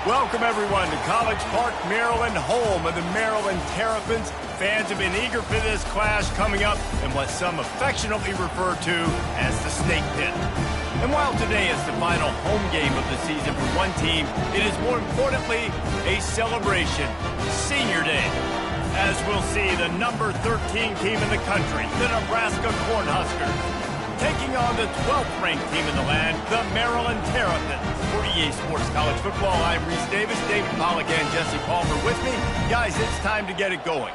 Welcome, everyone, to College Park, Maryland, home of the Maryland Terrapins. Fans have been eager for this clash coming up in what some affectionately refer to as the Snake Pit. And while today is the final home game of the season for one team, it is more importantly a celebration, Senior Day. As we'll see, the number 13 team in the country, the Nebraska Cornhuskers, taking on the 12th-ranked team in the land, the Maryland Terrapins. For EA Sports College Football, I'm Reese Davis, David Pollack, and Jesse Palmer with me. Guys, it's time to get it going.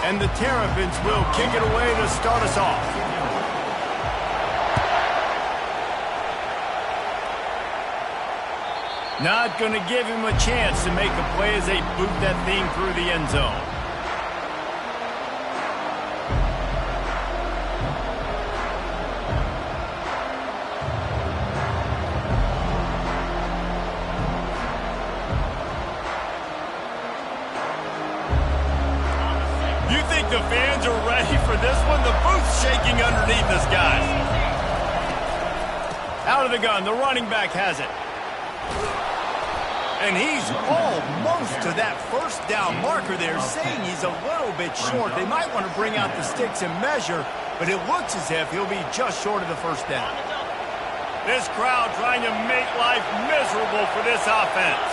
And the Terrapins will kick it away to start us off. Not going to give him a chance to make a play as they boot that thing through the end zone. You think the fans are ready for this one? The booth's shaking underneath us, guys. Out of the gun, the running back has it. And he's almost to that first down marker there, saying he's a little bit short. They might want to bring out the sticks and measure, but it looks as if he'll be just short of the first down. This crowd trying to make life miserable for this offense.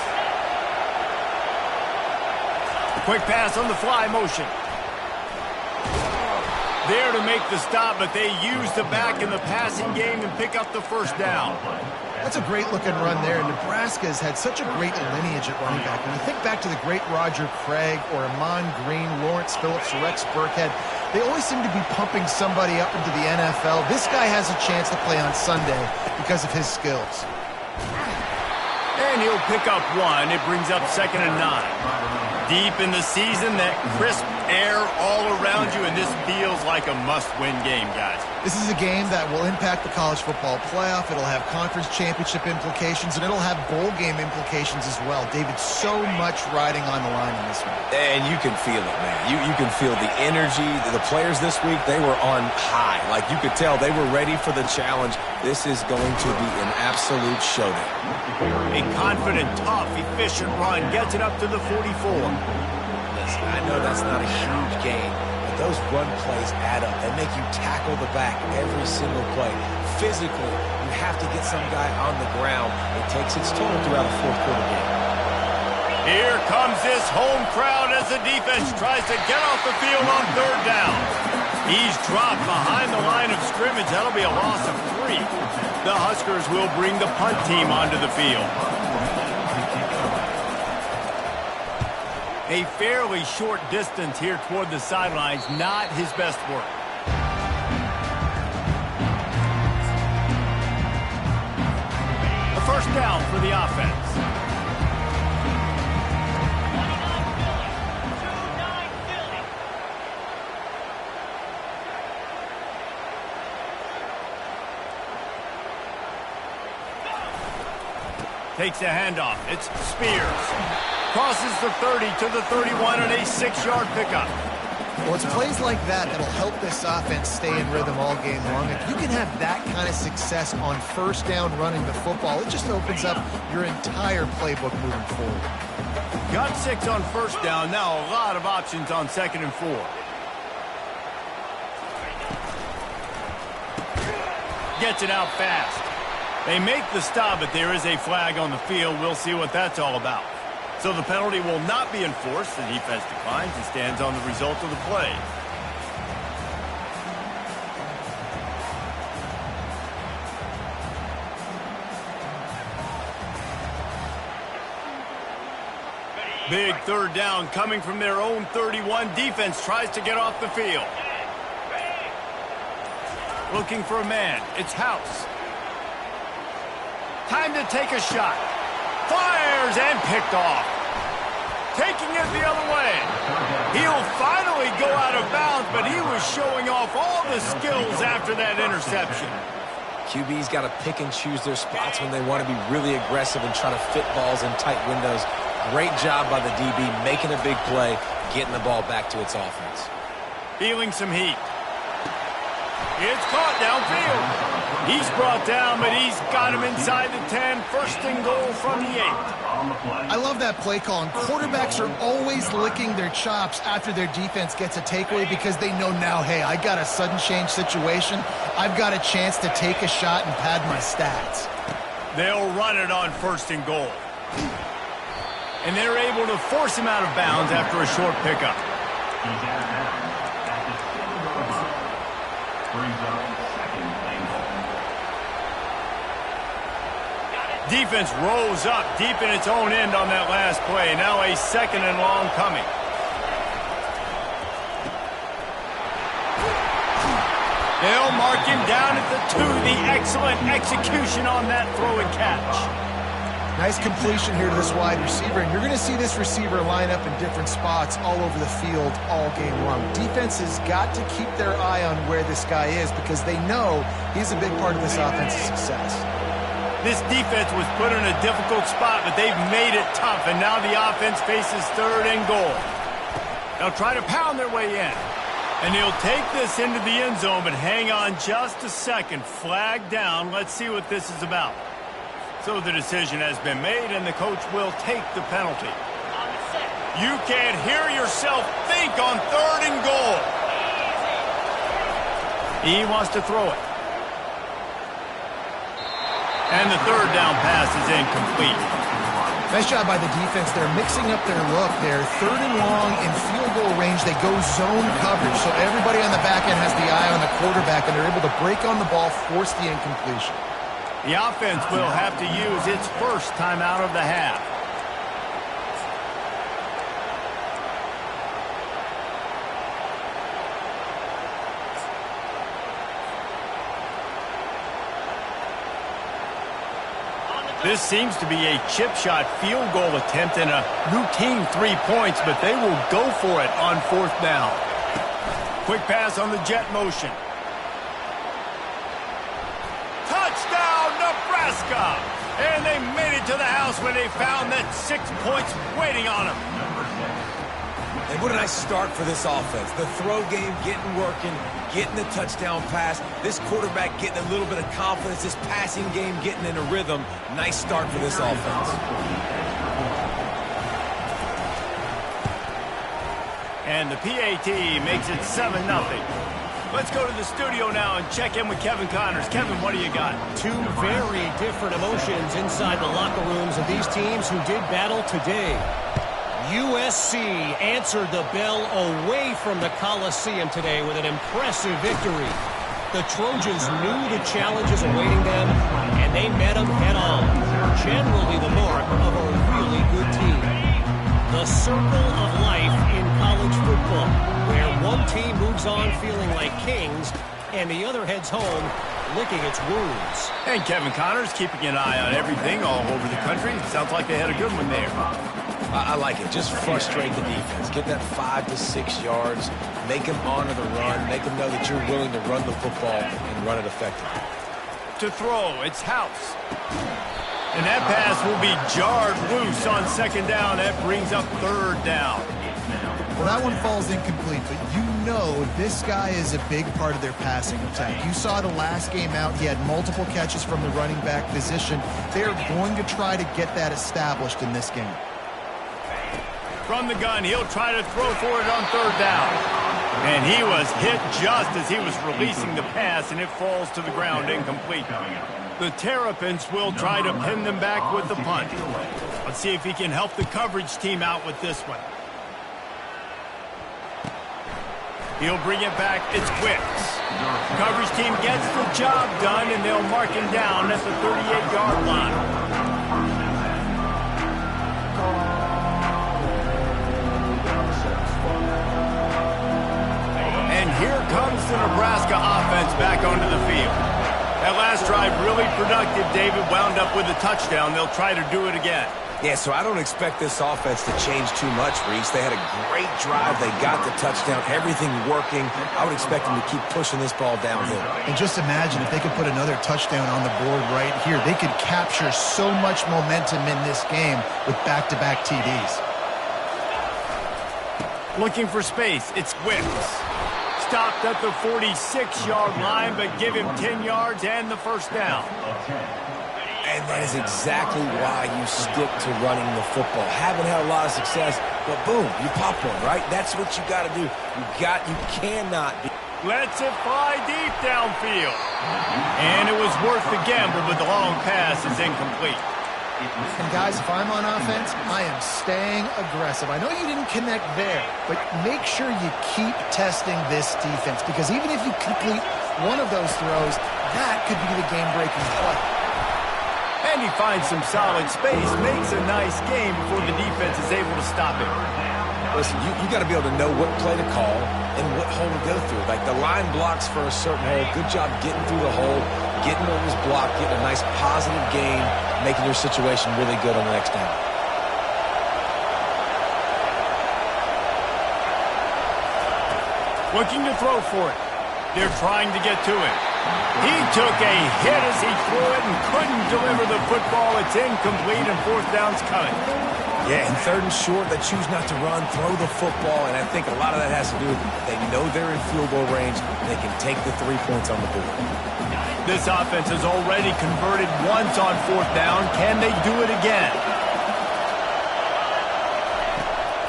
Quick pass on the fly motion. There to make the stop, but they use the back in the passing game and pick up the first down. That's a great-looking run there. Nebraska has had such a great lineage at running back. When you think back to the great Roger Craig or Amon Green, Lawrence Phillips, Rex Burkhead, they always seem to be pumping somebody up into the NFL. This guy has a chance to play on Sunday because of his skills. And he'll pick up one. It brings up 2nd and 9. Deep in the season, that crisp air all around you, and this feels like a must-win game, guys. This is a game that will impact the college football playoff. It'll have conference championship implications, and it'll have bowl game implications as well. David, so much riding on the line in this one. And you can feel it, man. You can feel the energy. The players this week, they were on high. Like, you could tell they were ready for the challenge. This is going to be an absolute showdown. A confident, tough, efficient run gets it up to the 44. Listen, I know that's not a huge gain, but those run plays add up. They make you tackle the back every single play. Physically, you have to get some guy on the ground. It takes its toll throughout a fourth-quarter game. Here comes this home crowd as the defense tries to get off the field on 3rd down. He's dropped behind the line of scrimmage. That'll be a loss of 3. The Huskers will bring the punt team onto the field. A fairly short distance here toward the sidelines, not his best work. A first down for the offense. Takes a handoff. It's Spears. Crosses the 30 to the 31 on a 6-yard pickup. Well, it's plays like that that'll help this offense stay in rhythm all game long. If you can have that kind of success on first down running the football, it just opens up your entire playbook moving forward. Got 6 on first down. Now a lot of options on 2nd and 4. Gets it out fast. They make the stop, but there is a flag on the field. We'll see what that's all about. So the penalty will not be enforced. The defense declines and stands on the result of the play. Big 3rd down coming from their own 31. Defense tries to get off the field. Looking for a man. It's House. Time to take a shot. Fires and picked off. Taking it the other way. He'll finally go out of bounds, but he was showing off all the skills after that interception. QB's got to pick and choose their spots when they want to be really aggressive and try to fit balls in tight windows. Great job by the DB, making a big play, getting the ball back to its offense. Feeling some heat. It's caught downfield. He's brought down, but he's got him inside the 10. First and goal from the 8. I love that play call. And quarterbacks are always licking their chops after their defense gets a takeaway because they know now, hey, I got a sudden change situation. I've got a chance to take a shot and pad my stats. They'll run it on first and goal. And they're able to force him out of bounds after a short pickup. Defense rose up deep in its own end on that last play. Now a second and long coming. They'll mark him down at the 2. The excellent execution on that throw and catch. Nice completion here to this wide receiver, and you're going to see this receiver line up in different spots all over the field all game long. Defense has got to keep their eye on where this guy is because they know he's a big part of this offense's success. This defense was put in a difficult spot, but they've made it tough, and now the offense faces third and goal. They'll try to pound their way in, and he'll take this into the end zone, but hang on just a second. Flag down. Let's see what this is about. So the decision has been made, and the coach will take the penalty. You can't hear yourself think on third and goal. He wants to throw it. And the third down pass is incomplete. Nice job by the defense. They're mixing up their look. They're third and long in field goal range. They go zone coverage. So everybody on the back end has the eye on the quarterback, and they're able to break on the ball, force the incompletion. The offense will have to use its first timeout of the half. This seems to be a chip shot field goal attempt and a routine 3 points, but they will go for it on fourth down. Quick pass on the jet motion. Touchdown, Nebraska! And they made it to the house when they found that 6 points waiting on them. And what a nice start for this offense. The throw game getting working, getting the touchdown pass. This quarterback getting a little bit of confidence. This passing game getting in a rhythm. Nice start for this offense. And the PAT makes it 7-0. Let's go to the studio now and check in with Kevin Connors. Kevin, what do you got? Two very different emotions inside the locker rooms of these teams who did battle today. USC answered the bell away from the Coliseum today with an impressive victory. The Trojans knew the challenges awaiting them, and they met them head-on. Generally the mark of a really good team. The circle of life in college football, where one team moves on feeling like kings, and the other heads home licking its wounds. And Kevin Connors keeping an eye on everything all over the country. Sounds like they had a good one there. I like it. Just frustrate the defense. Get that 5 to 6 yards. Make them honor the run. Make them know that you're willing to run the football and run it effectively. To throw, it's House. And that pass will be jarred loose on second down. That brings up third down. Well, that one falls incomplete, but you know this guy is a big part of their passing attack. You saw the last game out. He had multiple catches from the running back position. They're going to try to get that established in this game. From the gun, he'll try to throw for it on third down. And he was hit just as he was releasing the pass, and it falls to the ground incomplete. The Terrapins will try to pin them back with the punt. Let's see if he can help the coverage team out with this one. He'll bring it back. It's Wicks. Coverage team gets the job done, and they'll mark him down at the 38-yard line. And here comes the Nebraska offense back onto the field. That last drive really productive. David wound up with a touchdown. They'll try to do it again. Yeah, so I don't expect this offense to change too much, Reese. They had a great drive. They got the touchdown, everything working. I would expect them to keep pushing this ball downhill. And just imagine if they could put another touchdown on the board right here. They could capture so much momentum in this game with back-to-back TDs. Looking for space, it's Wicks. Stopped at the 46-yard line, but give him 10 yards and the first down. And that is exactly why you stick to running the football. Haven't had a lot of success, but boom, you pop one, right? That's what you got to do. You cannot be. Lets it fly deep downfield. And it was worth the gamble, but the long pass is incomplete. And guys, if I'm on offense, I am staying aggressive. I know you didn't connect there, but make sure you keep testing this defense, because even if you complete one of those throws, that could be the game-breaking play. And he finds some solid space, makes a nice game before the defense is able to stop him. Listen, you got to be able to know what play to call and what hole to go through. Like the line blocks for a certain hole. Good job getting through the hole, getting what was blocked, getting a nice positive gain, making your situation really good on the next down. Looking to throw for it. They're trying to get to it. He took a hit as he threw it and couldn't deliver the football. It's incomplete and fourth down's coming. Yeah, and third and short, they choose not to run, throw the football, and I think a lot of that has to do with they know they're in field goal range. They can take the 3 points on the board. This offense has already converted once on fourth down. Can they do it again?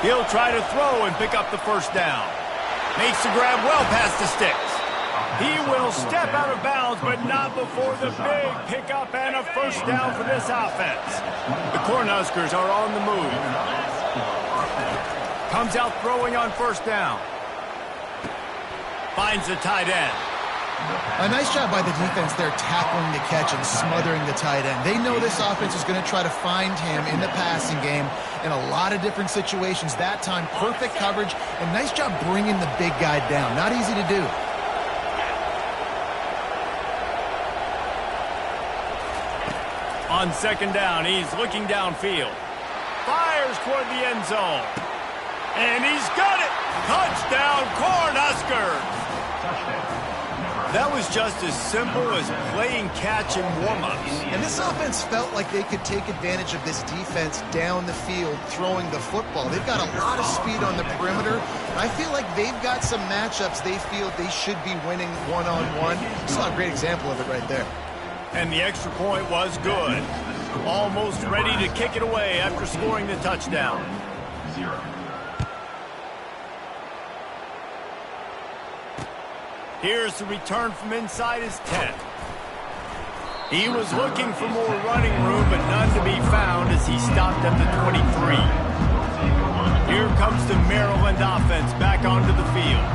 He'll try to throw and pick up the first down. Makes the grab well past the sticks. He will step out of bounds, but not before the big pickup and a first down for this offense. The Cornhuskers are on the move. Comes out throwing on first down. Finds the tight end. A nice job by the defense there tackling the catch and smothering the tight end. They know this offense is going to try to find him in the passing game in a lot of different situations. That time, perfect coverage, and nice job bringing the big guy down. Not easy to do. On second down, he's looking downfield. Fires toward the end zone. And he's got it! Touchdown, Cornhuskers! That was just as simple as playing catch in warm-ups. And this offense felt like they could take advantage of this defense down the field throwing the football. They've got a lot of speed on the perimeter. I feel like they've got some matchups they feel they should be winning one-on-one. Saw a great example of it right there. And the extra point was good. Almost ready to kick it away after scoring the touchdown. Here's the return from inside his 10. He was looking for more running room, but none to be found as he stopped at the 23. Here comes the Maryland offense back onto the field.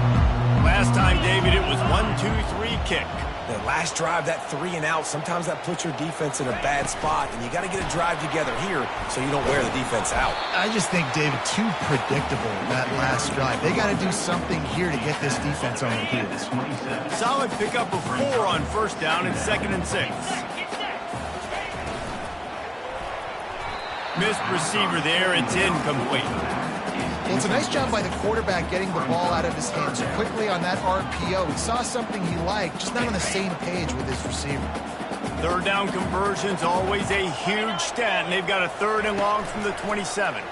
Last time, David, it was 1-2-3 kick. The last drive, that 3 and out, sometimes that puts your defense in a bad spot, and you got to get a drive together here so you don't wear the defense out. I just think, David, too predictable that last drive. They got to do something here to get this defense on their heels. Solid pickup of 4 on first down and 2nd and 6. Missed receiver there, it's incomplete. Well, it's a nice job by the quarterback getting the ball out of his hands quickly on that RPO. He saw something he liked, just not on the same page with his receiver. Third down conversion's always a huge stat, and they've got a 3rd and long from the 27.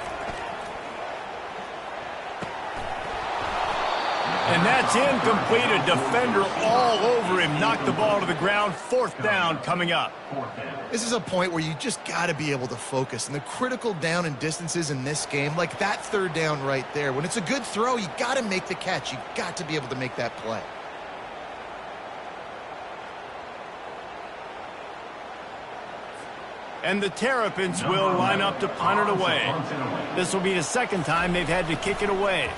And that's incomplete. A defender all over him. Knocked the ball to the ground. 4th down coming up. This is a point where you just got to be able to focus. And the critical down and distances in this game, like that 3rd down right there, when it's a good throw, you got to make the catch. You got to be able to make that play. And the Terrapins will line up to punt it away. This will be the 2nd time they've had to kick it away.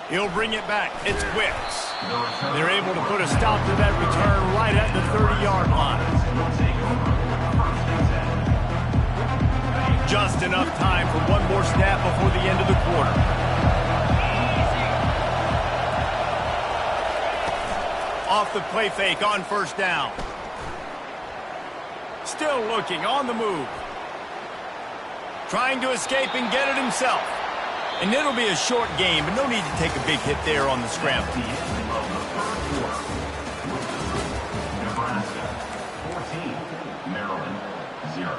He'll bring it back. It's Wicks. They're able to put a stop to that return right at the 30-yard line. Just enough time for one more snap before the end of the quarter. Off the play fake on first down. Still looking, on the move. Trying to escape and get it himself. And it'll be a short game, but no need to take a big hit there on the scramble. Nebraska 14, Maryland 0.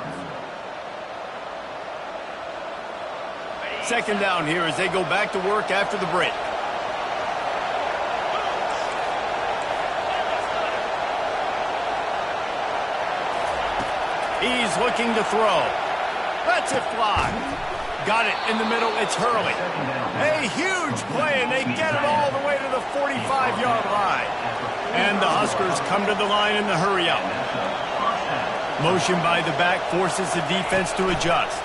Second down here as they go back to work after the break. He's looking to throw. Lets it fly. Got it in the middle. It's Hurley. A huge play, and they get it all the way to the 45-yard line. And the Huskers come to the line in the hurry-up. Motion by the back forces the defense to adjust.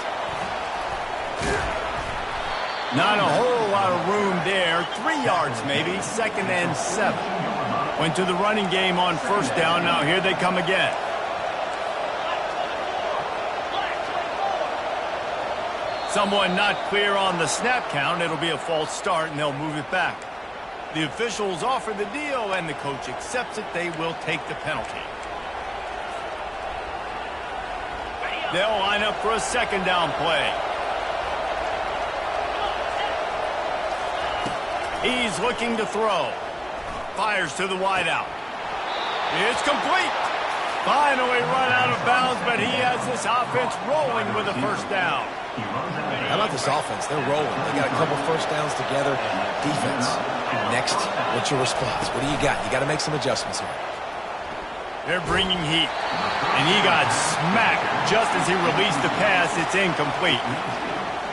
Not a whole lot of room there. 3 yards maybe. 2nd and 7. Went to the running game on first down. Now here they come again. Someone not clear on the snap count. It'll be a false start, and they'll move it back. The officials offer the deal, and the coach accepts it. They will take the penalty. They'll line up for a second down play. He's looking to throw. Fires to the wideout. It's complete. Finally run out of bounds, but he has this offense rolling with a first down. How about this offense? They're rolling. They got a couple first downs together. Defense. Next, what's your response? What do you got? You got to make some adjustments here. They're bringing heat. And he got smacked just as he released the pass. It's incomplete.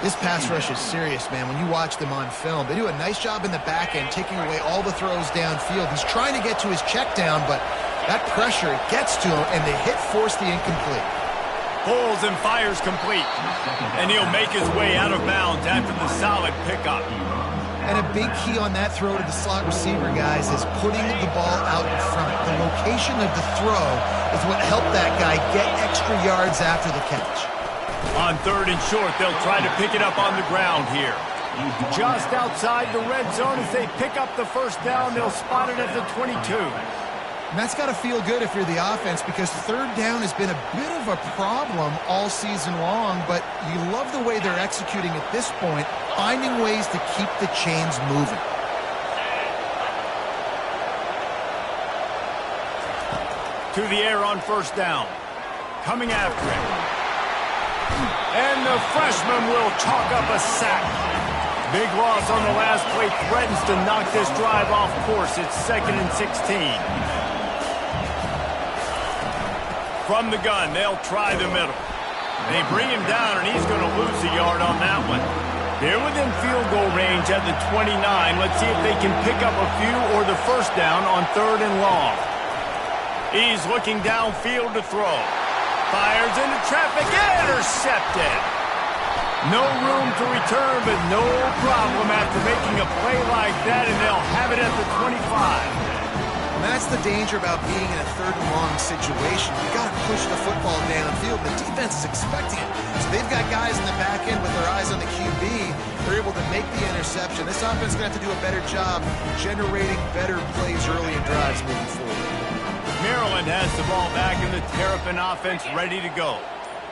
This pass rush is serious, man. When you watch them on film, they do a nice job in the back end, taking away all the throws downfield. He's trying to get to his check down, but that pressure, it gets to him, and the hit forced the incomplete. Pulls and fires complete. And he'll make his way out of bounds after the solid pickup. And a big key on that throw to the slot receiver, guys, is putting the ball out in front. The location of the throw is what helped that guy get extra yards after the catch. On 3rd and short, they'll try to pick it up on the ground here. Just outside the red zone as they pick up the first down, they'll spot it at the 22. And that's got to feel good if you're the offense, because 3rd down has been a bit of a problem all season long, but you love the way they're executing at this point, finding ways to keep the chains moving. To the air on first down. Coming after it. And the freshman will chalk up a sack. Big loss on the last play, threatens to knock this drive off course. It's 2nd and 16. From the gun, they'll try the middle. They bring him down, and he's going to lose a yard on that one. They're within field goal range at the 29. Let's see if they can pick up a few or the first down on 3rd and long. He's looking downfield to throw. Fires into traffic, intercepted. No room to return, but no problem after making a play like that, and they'll have it at the 25. And that's the danger about being in a 3rd and long situation. You've got to push the football downfield. The defense is expecting it. So they've got guys in the back end with their eyes on the QB. They're able to make the interception. This offense is going to have to do a better job generating better plays early in drives moving forward. Maryland has the ball back in the Terrapin offense ready to go.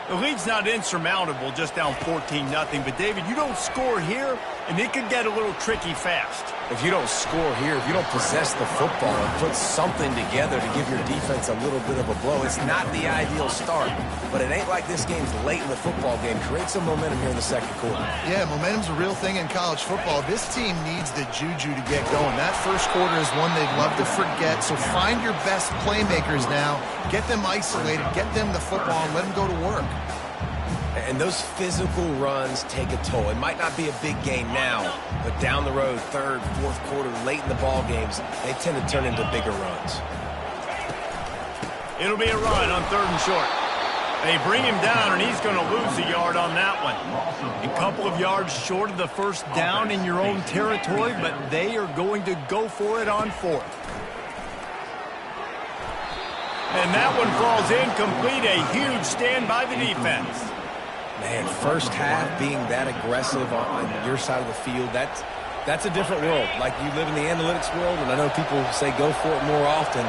The lead's not insurmountable, just down 14-0. But, David, you don't score here, and it could get a little tricky fast. If you don't score here, if you don't possess the football and put something together to give your defense a little bit of a blow, it's not the ideal start. But it ain't like this game's late in the football game. Create some momentum here in the 2nd quarter. Yeah, momentum's a real thing in college football. This team needs the juju to get going. That first quarter is one they'd love to forget. So find your best playmakers now. Get them isolated. Get them the football and let them go to work. And those physical runs take a toll. It might not be a big game now, but down the road, 3rd, 4th quarter, late in the ball games, they tend to turn into bigger runs. It'll be a run on 3rd and short. They bring him down, and he's going to lose a yard on that one. A couple of yards short of the first down in your own territory, but they are going to go for it on 4th. And that one falls incomplete. A huge stand by the defense. Man, first half being that aggressive on your side of the field, that's a different world. Like, you live in the analytics world, and I know people say go for it more often.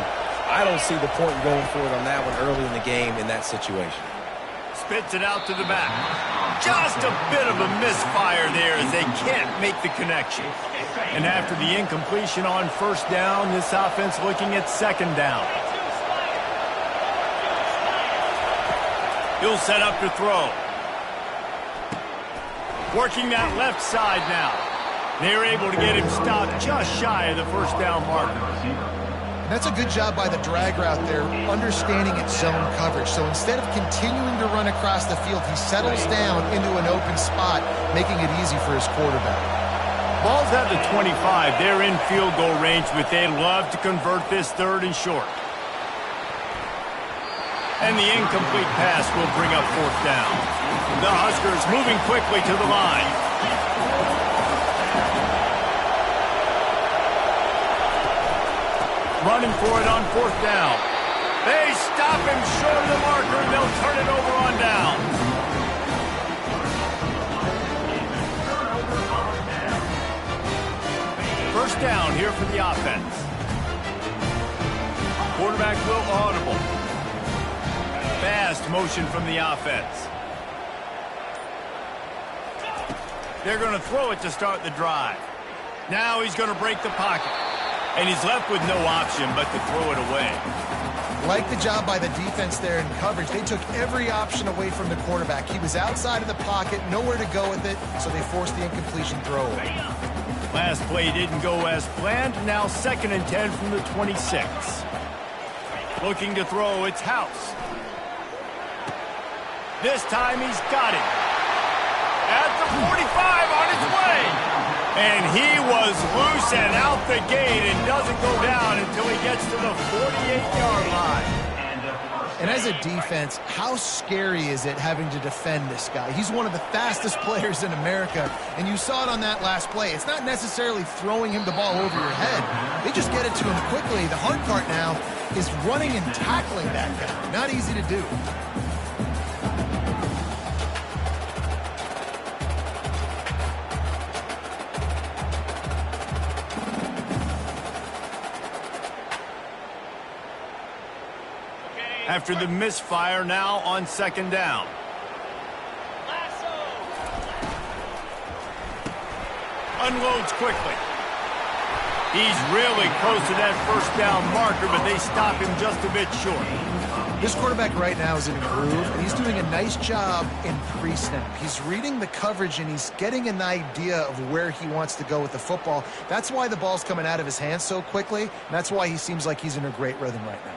I don't see the point in going for it on that one early in the game in that situation. Spits it out to the back. Just a bit of a misfire there as they can't make the connection. And after the incompletion on first down, this offense looking at second down. He'll set up to throw. Working that left side now. They're able to get him stopped just shy of the first down marker. That's a good job by the drag route there, understanding its zone coverage. So instead of continuing to run across the field, he settles down into an open spot, making it easy for his quarterback. Ball's at the 25. They're in field goal range, but they'd love to convert this third and short. And the incomplete pass will bring up fourth down. The Huskers moving quickly to the line. Running for it on fourth down. They stop him short of the marker, and they'll turn it over on down. First down here for the offense. Quarterback will audible. Fast motion from the offense. They're going to throw it to start the drive. Now he's going to break the pocket. And he's left with no option but to throw it away. Like the job by the defense there in coverage. They took every option away from the quarterback. He was outside of the pocket, nowhere to go with it, so they forced the incompletion throw away. Last play didn't go as planned. Now 2nd and 10 from the 26. Looking to throw, it's House. This time he's got it. At the 45 on his way. And he was loose and out the gate and doesn't go down until he gets to the 48-yard line. And as a defense, how scary is it having to defend this guy? He's one of the fastest players in America, and you saw it on that last play. It's not necessarily throwing him the ball over your head. They just get it to him quickly. The hard part now is running and tackling that guy. Not easy to do. After the misfire, now on second down. Unloads quickly. He's really close to that first down marker, but they stop him just a bit short. This quarterback right now is in a groove, and he's doing a nice job in pre-snap. He's reading the coverage, and he's getting an idea of where he wants to go with the football. That's why the ball's coming out of his hands so quickly, and that's why he seems like he's in a great rhythm right now.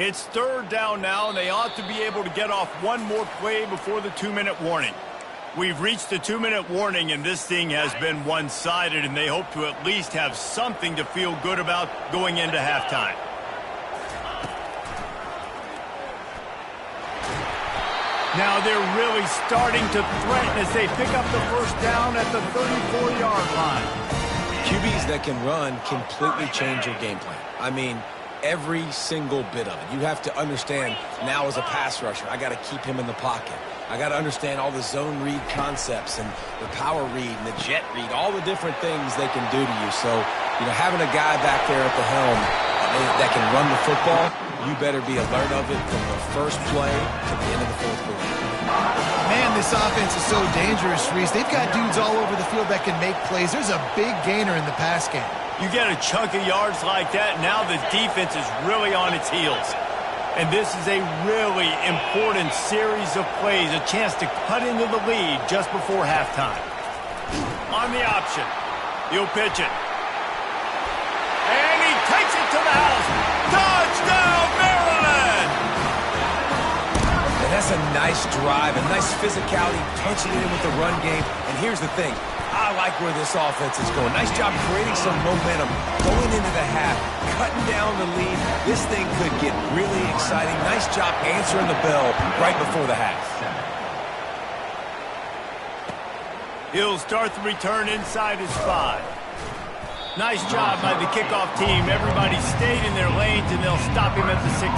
It's third down now, and they ought to be able to get off one more play before the 2-minute warning. We've reached the 2-minute warning, and this thing has been one-sided, and they hope to at least have something to feel good about going into halftime. Now they're really starting to threaten as they pick up the first down at the 34-yard line. QBs that can run completely change your game plan. I mean, every single bit of it. You have to understand now as a pass rusher, I got to keep him in the pocket. I got to understand all the zone read concepts and the power read and the jet read, all the different things they can do to you. So, having a guy back there at the helm that can run the football, you better be alert of it from the first play to the end of the fourth quarter. Man, this offense is so dangerous, Reese. They've got dudes all over the field that can make plays. There's a big gainer in the pass game. You get a chunk of yards like that, now the defense is really on its heels. And this is a really important series of plays, a chance to cut into the lead just before halftime. On the option, he'll pitch it. And he takes it to the house. Touchdown, Maryland! And that's a nice drive, a nice physicality, punching it in with the run game. And here's the thing. I like where this offense is going. Nice job creating some momentum, going into the half, cutting down the lead. This thing could get really exciting. Nice job answering the bell right before the half. He'll start the return inside his 5. Nice job by the kickoff team. Everybody stayed in their lanes, and they'll stop him at the 16.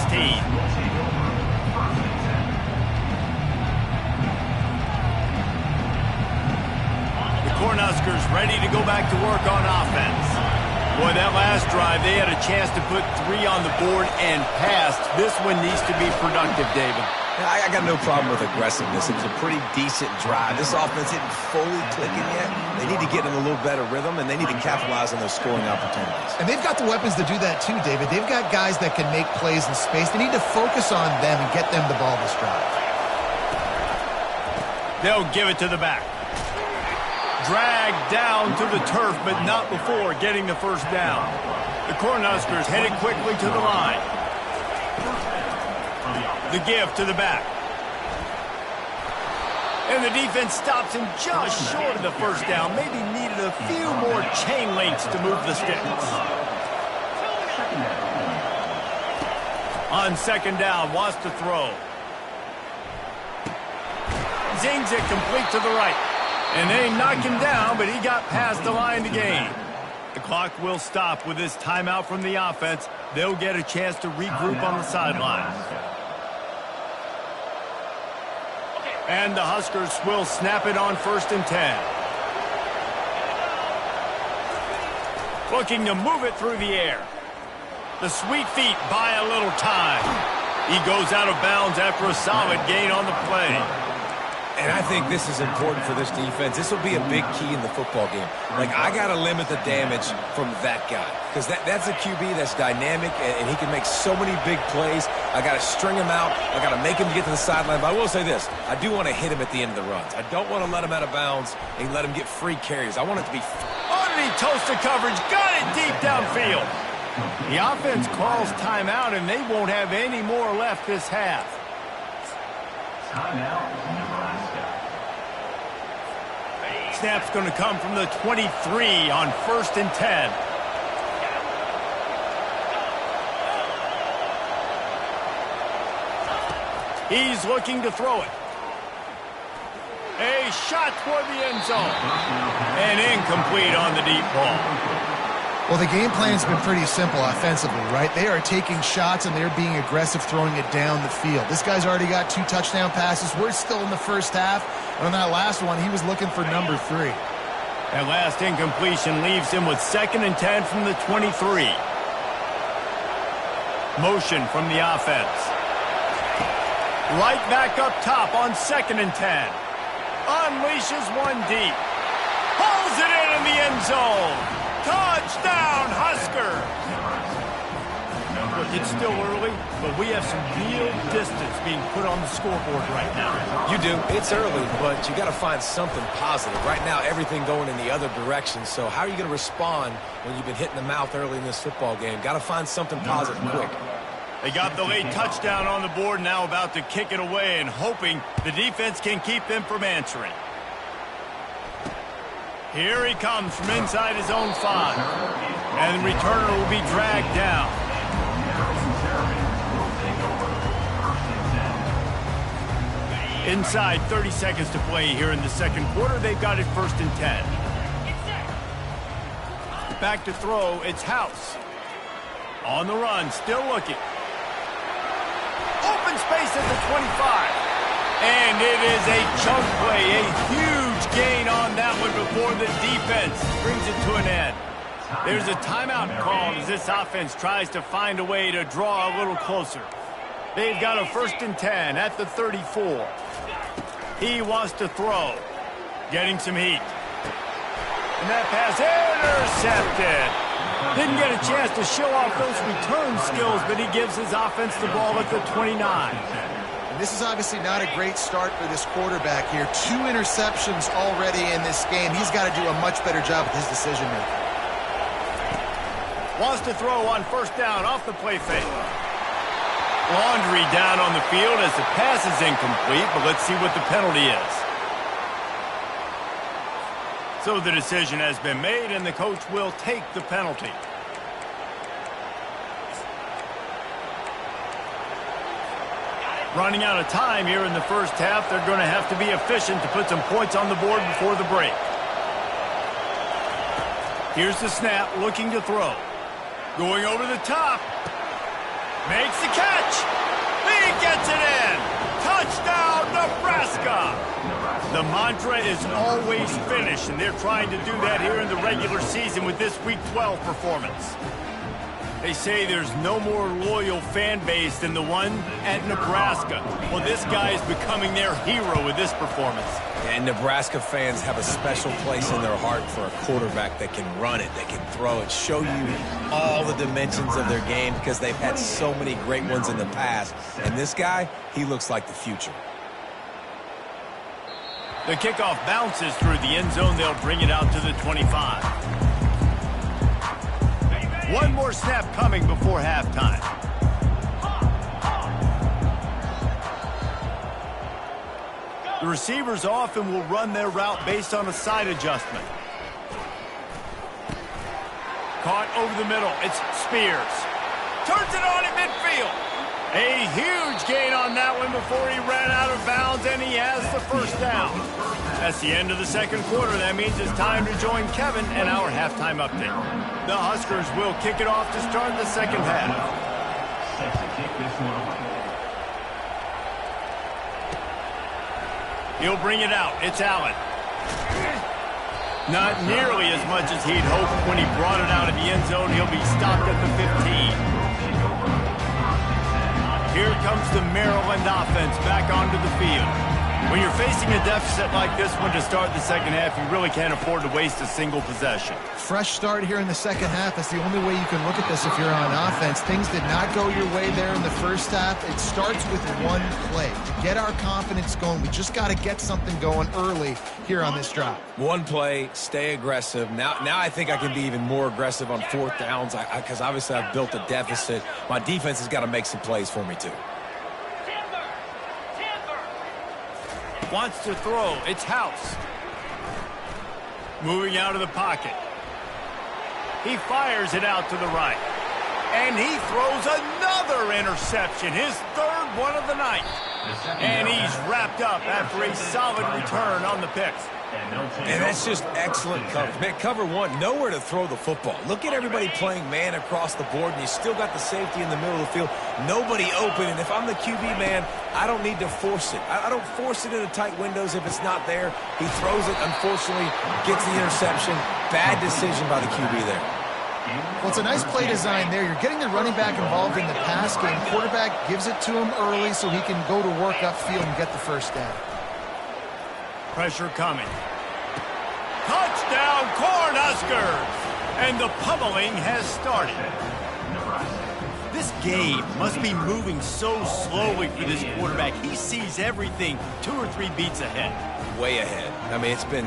The Cornhuskers ready to go back to work on offense. Boy, that last drive, they had a chance to put 3 on the board and passed. This one needs to be productive, David. I got no problem with aggressiveness. It was a pretty decent drive. This offense isn't fully clicking yet. They need to get in a little better rhythm, and they need to capitalize on those scoring opportunities. And they've got the weapons to do that too, David. They've got guys that can make plays in space. They need to focus on them and get them the ball this drive. They'll give it to the back. Dragged down to the turf, but not before getting the first down. The Cornhuskers headed quickly to the line. The give to the back. And the defense stops him just short of the first down. Maybe needed a few more chain links to move the sticks. On second down, wants to throw. Zings it complete to the right. And they knock him down, but he got past the line to gain. The clock will stop with this timeout from the offense. They'll get a chance to regroup on the sidelines. And the Huskers will snap it on 1st and 10. Looking to move it through the air. The sweet feet buy a little time. He goes out of bounds after a solid gain on the play. And I think this is important for this defense. This will be a big key in the football game. Like, I got to limit the damage from that guy. Because that's a QB that's dynamic, and he can make so many big plays. I got to string him out. I got to make him get to the sideline. But I will say this. I do want to hit him at the end of the runs. I don't want to let him out of bounds and let him get free carries. I want it to be... Underneath toasted coverage. Got it deep downfield. The offense calls timeout, and they won't have any more left this half. Timeout, Nebraska. Snap's going to come from the 23 on 1st and 10. He's looking to throw it. A shot toward the end zone. And incomplete on the deep ball. Well, the game plan's been pretty simple offensively, right? They are taking shots, and they're being aggressive throwing it down the field. This guy's already got 2 touchdown passes. We're still in the first half. And on that last one, he was looking for number 3. That last incompletion leaves him with 2nd and 10 from the 23. Motion from the offense. Right back up top on 2nd and 10. Unleashes one deep. Pulls it in the end zone. Touchdown, Huskers! Look, it's still early, but we have some real distance being put on the scoreboard right now. You do. It's early, but you got to find something positive. Right now, everything going in the other direction. So how are you going to respond when you've been hit in the mouth early in this football game? Got to find something positive quick. They got the late touchdown on the board, now about to kick it away and hoping the defense can keep them from answering. Here he comes from inside his own 5. And the returner will be dragged down. Inside 30 seconds to play here in the second quarter. They've got it 1st and 10. Back to throw, it's House. On the run, still looking. Open space at the 25. And it is a chunk play, a huge gain on that one before the defense brings it to an end. There's a timeout called as this offense tries to find a way to draw a little closer. They've got a 1st and 10 at the 34. He wants to throw, getting some heat. And that pass intercepted. Didn't get a chance to show off those return skills, but he gives his offense the ball at the 29. This is obviously not a great start for this quarterback here. 2 interceptions already in this game. He's got to do a much better job with his decision-making. Wants to throw on 1st down off the play fake. Laundry down on the field as the pass is incomplete, but let's see what the penalty is. So the decision has been made, and the coach will take the penalty. Running out of time here in the first half. They're going to have to be efficient to put some points on the board before the break. Here's the snap, looking to throw. Going over the top. Makes the catch. He gets it in. Touchdown, Nebraska. The mantra is always finish, and they're trying to do that here in the regular season with this Week 12 performance. They say there's no more loyal fan base than the one at Nebraska. Well, this guy is becoming their hero with this performance. And Nebraska fans have a special place in their heart for a quarterback that can run it, that can throw it, show you all the dimensions of their game because they've had so many great ones in the past. And this guy, he looks like the future. The kickoff bounces through the end zone. They'll bring it out to the 25. One more snap coming before halftime. The receivers often will run their route based on a side adjustment. Caught over the middle. It's Spears. Turns it on in midfield. A huge gain on that one before he ran out of bounds, and he has the first down. That's the end of the second quarter. That means it's time to join Kevin and our halftime update. The Huskers will kick it off to start the second half. Set to kick this one away. He'll bring it out. It's Allen. Not nearly as much as he'd hoped when he brought it out of the end zone. He'll be stopped at the 15. Here comes the Maryland offense back onto the field. When you're facing a deficit like this one to start the second half, you really can't afford to waste a single possession. Fresh start here in the second half. That's the only way you can look at this if you're on offense. Things did not go your way there in the first half. It starts with one play. To get our confidence going, we just got to get something going early here on this drive. One play, stay aggressive. Now I think I can be even more aggressive on fourth downs because obviously I've built a deficit. My defense has got to make some plays for me too. Wants to throw. It's House. Moving out of the pocket. He fires it out to the right. And he throws another interception. His third one of the night. And he's wrapped up after a solid return on the picks. And that's just excellent coverage. Man, cover one, nowhere to throw the football. Look at everybody playing man across the board, and you still got the safety in the middle of the field. Nobody open, and if I'm the QB man, I don't need to force it. I don't force it into tight windows if it's not there. He throws it, unfortunately, gets the interception. Bad decision by the QB there. Well, it's a nice play design there. You're getting the running back involved in the pass game. Quarterback gives it to him early so he can go to work upfield and get the first down. Pressure coming. Touchdown, Cornhuskers! And the pummeling has started. This game must be moving so slowly for this quarterback. He sees everything 2 or 3 beats ahead. Way ahead. I mean, it's been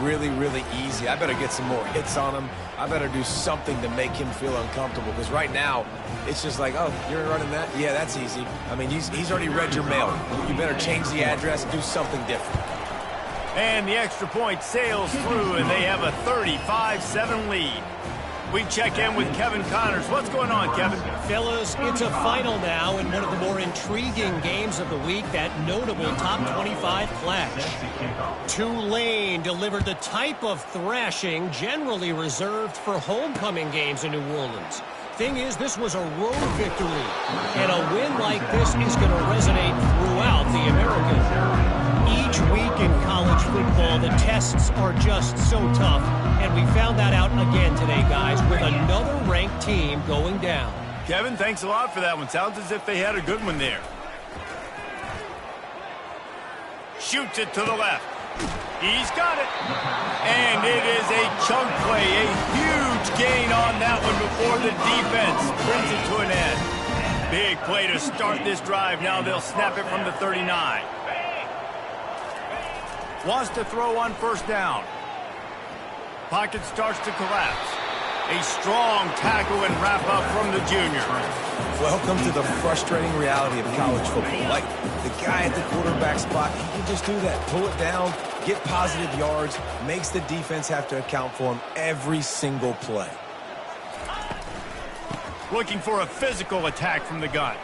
really, really easy. I better get some more hits on him. I better do something to make him feel uncomfortable because right now, it's just like, oh, you're running that? Yeah, that's easy. I mean, he's already read your mail. You better change the address and do something different. And the extra point sails through, and they have a 35-7 lead. We check in with Kevin Connors. What's going on, Kevin? Fellas, it's a final now in one of the more intriguing games of the week, that notable top 25 clash. Tulane delivered the type of thrashing generally reserved for homecoming games in New Orleans. Thing is, this was a road victory, and a win like this is going to resonate throughout the American. Each week in college football, the tests are just so tough, and we found that out again today, guys, with another ranked team going down. Kevin, thanks a lot for that one. Sounds as if they had a good one there. Shoots it to the left. He's got it. And it is a chunk play, a huge gain on that one before the defense brings it to an end. Big play to start this drive. Now they'll snap it from the 39. Wants to throw on first down. Pocket starts to collapse. A strong tackle and wrap up from the junior. Welcome to the frustrating reality of college football. Like, the guy at the quarterback spot, he can just do that. Pull it down, get positive yards, makes the defense have to account for him every single play. Looking for a physical attack from the gun.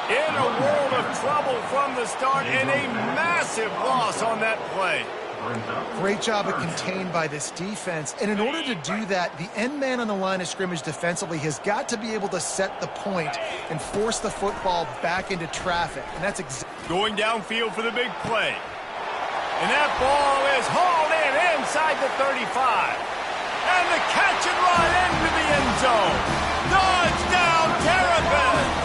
In a world of trouble from the start, and a massive loss on that play. Great job of contained by this defense. And in order to do that, the end man on the line of scrimmage defensively has got to be able to set the point and force the football back into traffic. And that's going downfield for the big play. And that ball is hauled in inside the 35. And the catch and run into the end zone. Touchdown, Terrapins!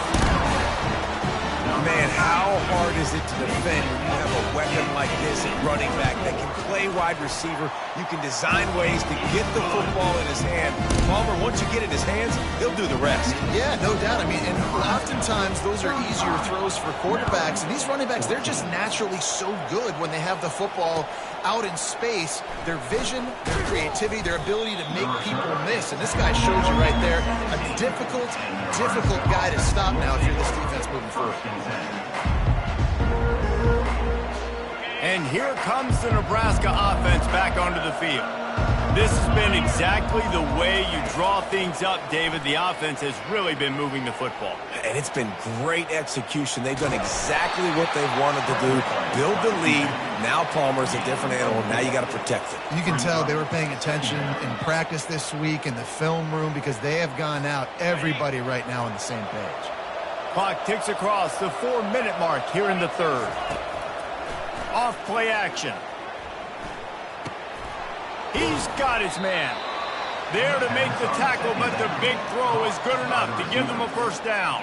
Man, how hard is it to defend when you have a weapon like this at running back that can play wide receiver? You can design ways to get the football in his hand. Palmer, once you get it in his hands, he'll do the rest. Yeah, no doubt. I mean, and oftentimes those are easier throws for quarterbacks. And these running backs, they're just naturally so good when they have the football out in space. Their vision, their creativity, their ability to make people miss. And this guy shows you right there a difficult guy to stop now if you're this defense moving forward. And here comes the Nebraska offense back onto the field. This has been exactly the way you draw things up, David. The offense has really been moving the football. And it's been great execution. They've done exactly what they've wanted to do. Build the lead. Now Palmer's a different animal. Now you got to protect it. You can tell they were paying attention in practice this week in the film room because they have gone out, everybody right now on the same page. Clock ticks across the 4-minute mark here in the third. Off play action. He's got his man. There to make the tackle, but the big throw is good enough to give them a first down.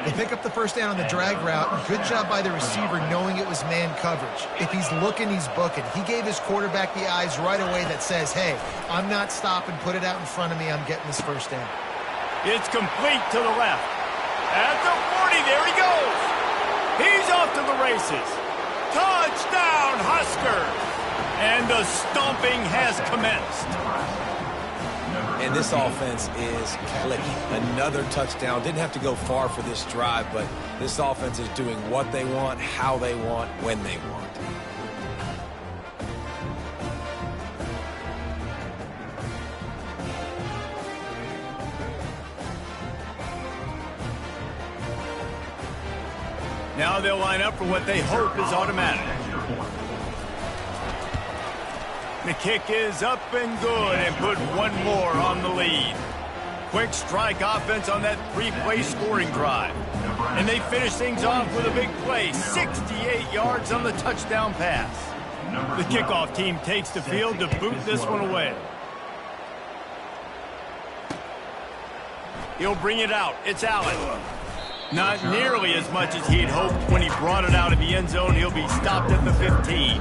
They pick up the first down on the drag route. Good job by the receiver knowing it was man coverage. If he's looking, he's booking. He gave his quarterback the eyes right away that says, hey, I'm not stopping. Put it out in front of me. I'm getting this first down. It's complete to the left. At the 40, there he goes. He's off to the races. Touchdown, Huskers! And the stomping has commenced. And this offense is clicking. Another touchdown. Didn't have to go far for this drive, but this offense is doing what they want, how they want, when they want. Now they'll line up for what they hope is automatic. The kick is up and good and put one more on the lead. Quick strike offense on that 3-play scoring drive. And they finish things off with a big play, 68 yards on the touchdown pass. The kickoff team takes the field to boot this one away. He'll bring it out. It's Allen. Not nearly as much as he'd hoped when he brought it out of the end zone. He'll be stopped at the 15.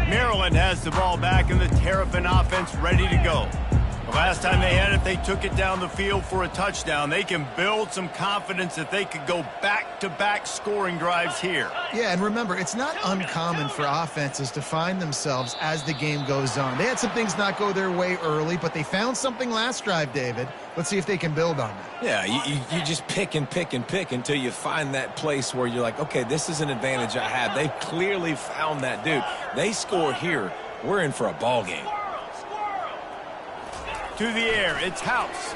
Maryland has the ball back and the Terrapin offense ready to go. The last time they had it, they took it down the field for a touchdown. They can build some confidence that they could go back-to-back scoring drives here. Yeah, and remember, it's not uncommon for offenses to find themselves as the game goes on. They had some things not go their way early, but they found something last drive, David. Let's see if they can build on that. Yeah, you just pick and pick and pick until you find that place where you're like, okay, this is an advantage I have. They've clearly found that, dude. They score here. We're in for a ball game. To the air, it's House.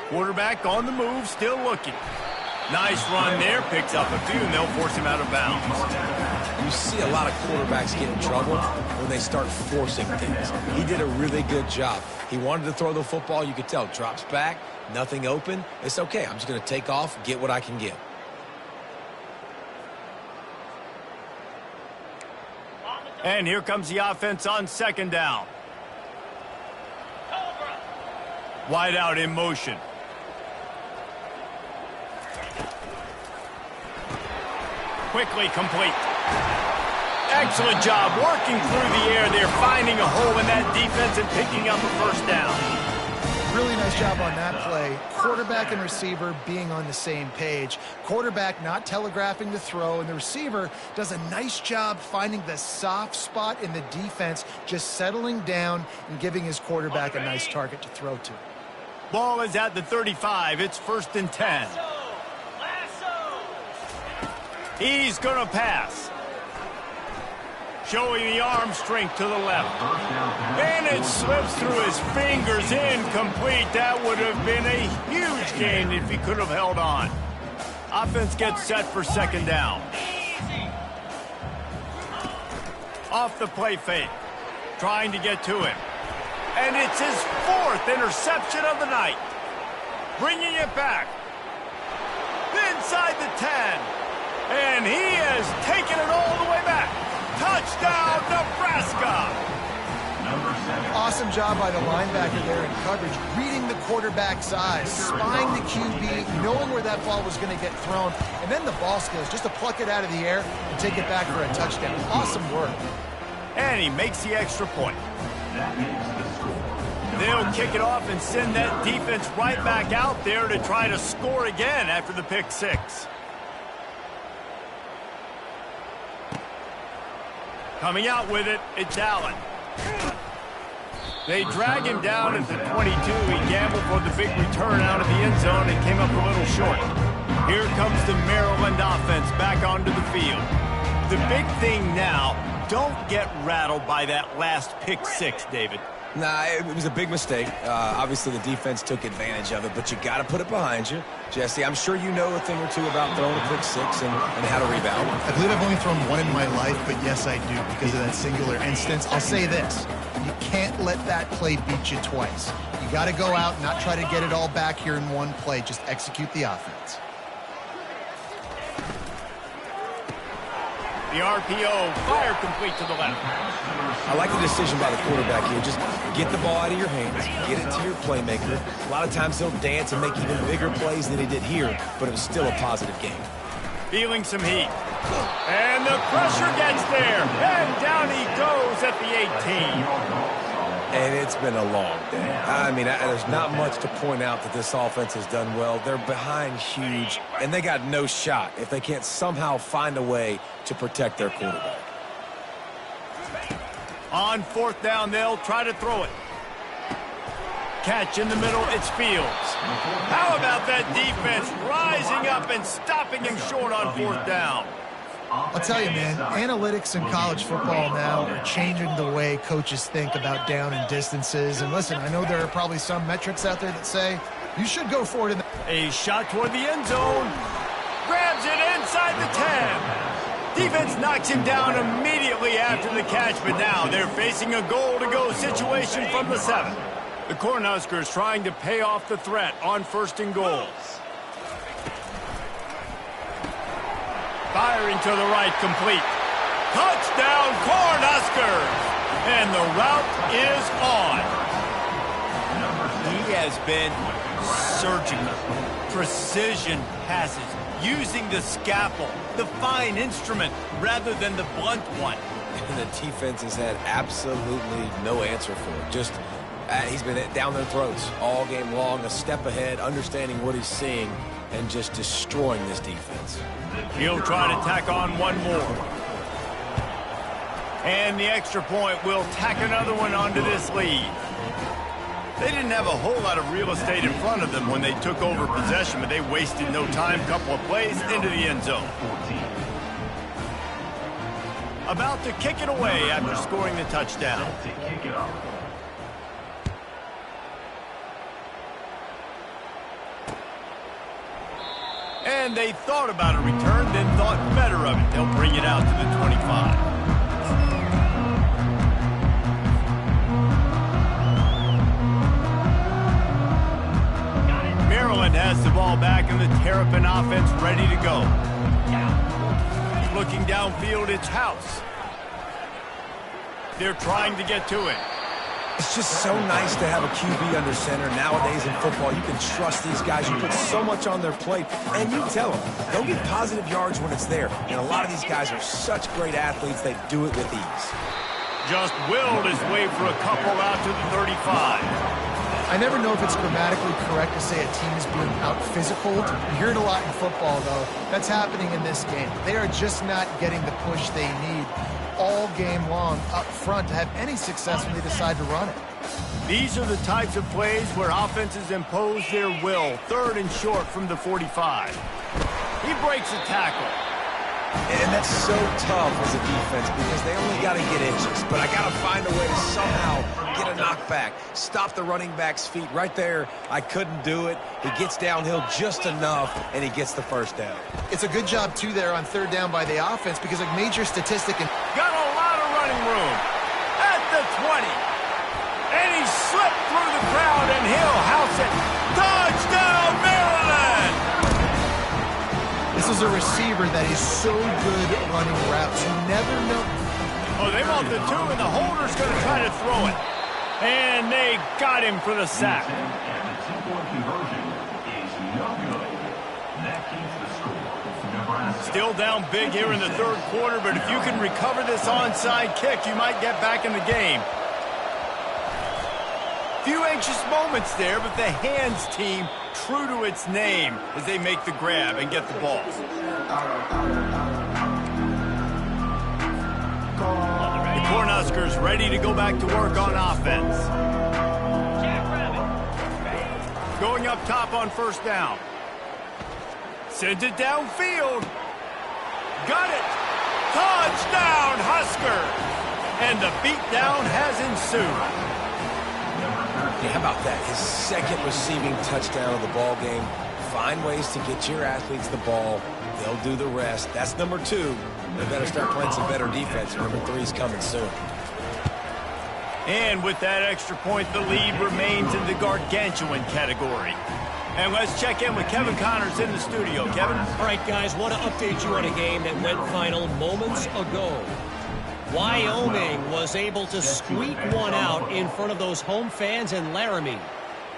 Quarterback on the move, still looking. Nice run there, picks up a few, and they'll force him out of bounds. You see a lot of quarterbacks get in trouble when they start forcing things. He did a really good job. He wanted to throw the football, you could tell. Drops back, nothing open. It's okay, I'm just going to take off, get what I can get. And here comes the offense on second down. Wide out in motion. Quickly complete. Excellent job working through the air. They're finding a hole in that defense and picking up a first down. Really nice job on that play. Quarterback and receiver being on the same page. Quarterback not telegraphing the throw, and the receiver does a nice job finding the soft spot in the defense, just settling down and giving his quarterback a nice target to throw to. Ball is at the 35. It's 1st and 10. He's going to pass. Showing the arm strength to the left. And it slips through his fingers, incomplete. That would have been a huge gain if he could have held on. Offense gets set for second down. Off the play fake. Trying to get to him. And it's his 4th interception of the night. Bringing it back. Inside the 10. And he has taken it all the way back. Touchdown, Nebraska! Awesome job by the linebacker there in coverage, reading the quarterback's eyes, spying the QB, knowing where that ball was going to get thrown, and then the ball skills, just to pluck it out of the air and take it back for a touchdown. Awesome work. And he makes the extra point. They'll kick it off and send that defense right back out there to try to score again after the pick 6. Coming out with it, it's Allen. They drag him down at the 22. He gambled for the big return out of the end zone and came up a little short. Here comes the Maryland offense back onto the field. The big thing now, don't get rattled by that last pick 6, David. Nah, it was a big mistake. Obviously, the defense took advantage of it, but you got to put it behind you. Jesse, I'm sure you know a thing or two about throwing a pick 6 and how to rebound. I believe I've only thrown one in my life, but yes, I do because of that singular instance. I'll say this. You can't let that play beat you twice. You got to go out and not try to get it all back here in one play. Just execute the offense. The RPO, fire complete to the left. I like the decision by the quarterback here. Just get the ball out of your hands, get it to your playmaker. A lot of times he'll dance and make even bigger plays than he did here, but it was still a positive game. Feeling some heat. And the pressure gets there. And down he goes at the 18. And it's been a long day. I mean, there's not much to point out that this offense has done well. They're behind huge, and they got no shot if they can't somehow find a way to protect their quarterback. On 4th down, they'll try to throw it. Catch in the middle, it's Fields. How about that defense rising up and stopping him short on 4th down? I'll tell you, man, analytics in college football now are changing the way coaches think about down and distances. And listen, I know there are probably some metrics out there that say you should go for it. A shot toward the end zone. Grabs it inside the 10. Defense knocks him down immediately after the catch, but now they're facing a goal-to-go situation from the 7. The Cornhuskers trying to pay off the threat on 1st and goal. Firing to the right, complete. Touchdown, Cornhuskers! And the route is on. He has been surgical, precision passes, using the scalpel, the fine instrument, rather than the blunt one. And the defense has had absolutely no answer for it. Just, he's been down their throats all game long, a step ahead, understanding what he's seeing, and just destroying this defense. He'll try to tack on one more. And the extra point will tack another one onto this lead. They didn't have a whole lot of real estate in front of them when they took over possession, but they wasted no time. Couple of plays into the end zone. About to kick it away after scoring the touchdown. And they thought about a return, then thought better of it. They'll bring it out to the 25. Maryland has the ball back, and the Terrapin offense ready to go. Looking downfield, it's House. They're trying to get to it. It's just so nice to have a QB under center. Nowadays in football, you can trust these guys. You put so much on their plate, and you tell them, they'll get positive yards when it's there. And a lot of these guys are such great athletes, they do it with ease. Just willed his way for a couple out to the 35. I never know if it's grammatically correct to say a team is being out-physicaled. You hear it a lot in football, though. That's happening in this game. They are just not getting the push they need all game long up front to have any success when they decide to run it. These are the types of plays where offenses impose their will. 3rd and short from the 45. He breaks a tackle. And that's so tough as a defense because they only got to get inches. But I got to find a way to somehow get a knockback, stop the running back's feet. Right there, I couldn't do it. He gets downhill just enough, and he gets the 1st down. It's a good job, too, there on 3rd down by the offense because a major statistic. Got a lot of running room. At the 20. And he slipped through the crowd, and he'll house it. Touchdown, Maryland! This is a receiver that is so good at running routes. You never know. Oh, they want the 2, and the holder's going to try to throw it. And they got him for the sack. And the 2-point conversion is no good. That keeps the score. Nebraska. Still down big here in the third quarter, but if you can recover this onside kick, you might get back in the game. Few anxious moments there, but the hands team true to its name as they make the grab and get the ball. The Cornhuskers ready to go back to work on offense. Going up top on first down. Sends it downfield. Got it. Touchdown, Huskers. And the beatdown has ensued. Yeah, how about that? His second receiving touchdown of the ball game. Find ways to get your athletes the ball. They'll do the rest. That's number 2. They better start playing some better defense. Number 3 is coming soon. And with that extra point, the lead remains in the gargantuan category. And let's check in with Kevin Connors in the studio. Kevin? All right, guys, want to update you on a game that went final moments ago. Wyoming was able to squeak one out in front of those home fans in Laramie.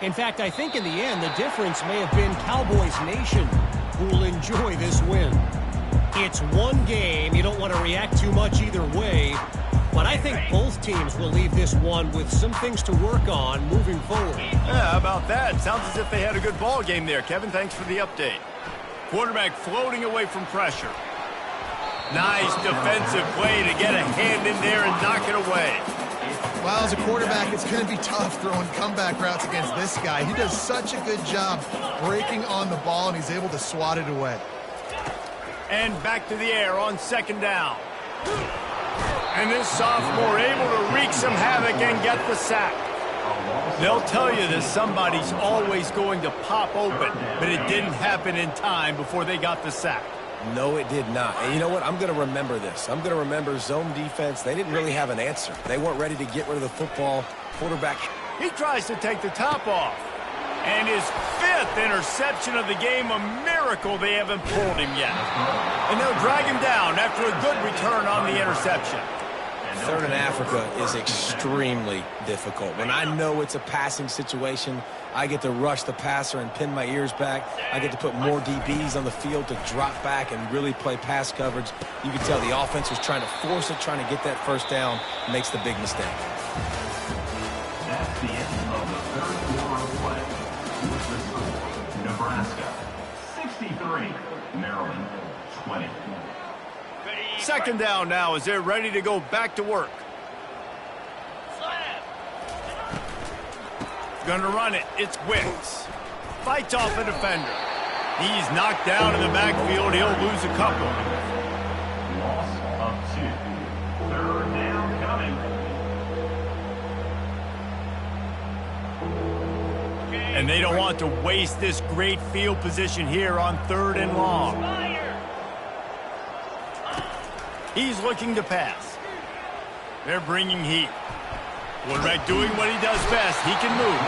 In fact, I think in the end, the difference may have been Cowboys Nation, who will enjoy this win. It's one game. You don't want to react too much either way. But I think both teams will leave this one with some things to work on moving forward. Yeah, how about that? Sounds as if they had a good ball game there. Kevin, thanks for the update. Quarterback floating away from pressure. Nice defensive play to get a hand in there and knock it away. Well, as a quarterback, it's going to be tough throwing comeback routes against this guy. He does such a good job breaking on the ball, and he's able to swat it away. And back to the air on second down. And this sophomore able to wreak some havoc and get the sack. They'll tell you that somebody's always going to pop open, but it didn't happen in time before they got the sack. No, it did not. And you know what? I'm going to remember this. I'm going to remember zone defense. They didn't really have an answer. They weren't ready to get rid of the football. Quarterback. He tries to take the top off. And his 5th interception of the game, a miracle they haven't pulled him yet. And they'll drag him down after a good return on the interception. Third in Africa is extremely difficult. When I know it's a passing situation, I get to rush the passer and pin my ears back. I get to put more DBs on the field to drop back and really play pass coverage. You can tell the offense was trying to force it, trying to get that first down, makes the big mistake. That's the end of the third quarter of play. With the score, Nebraska 63, Maryland 20. Second down now as they're ready to go back to work. Gonna run it. It's Wicks. Fights off a defender. He's knocked down in the backfield. He'll lose a couple. Loss of 2. Third down coming. And they don't want to waste this great field position here on 3rd and long. He's looking to pass. They're bringing heat. Quarterback doing what he does best. He can move.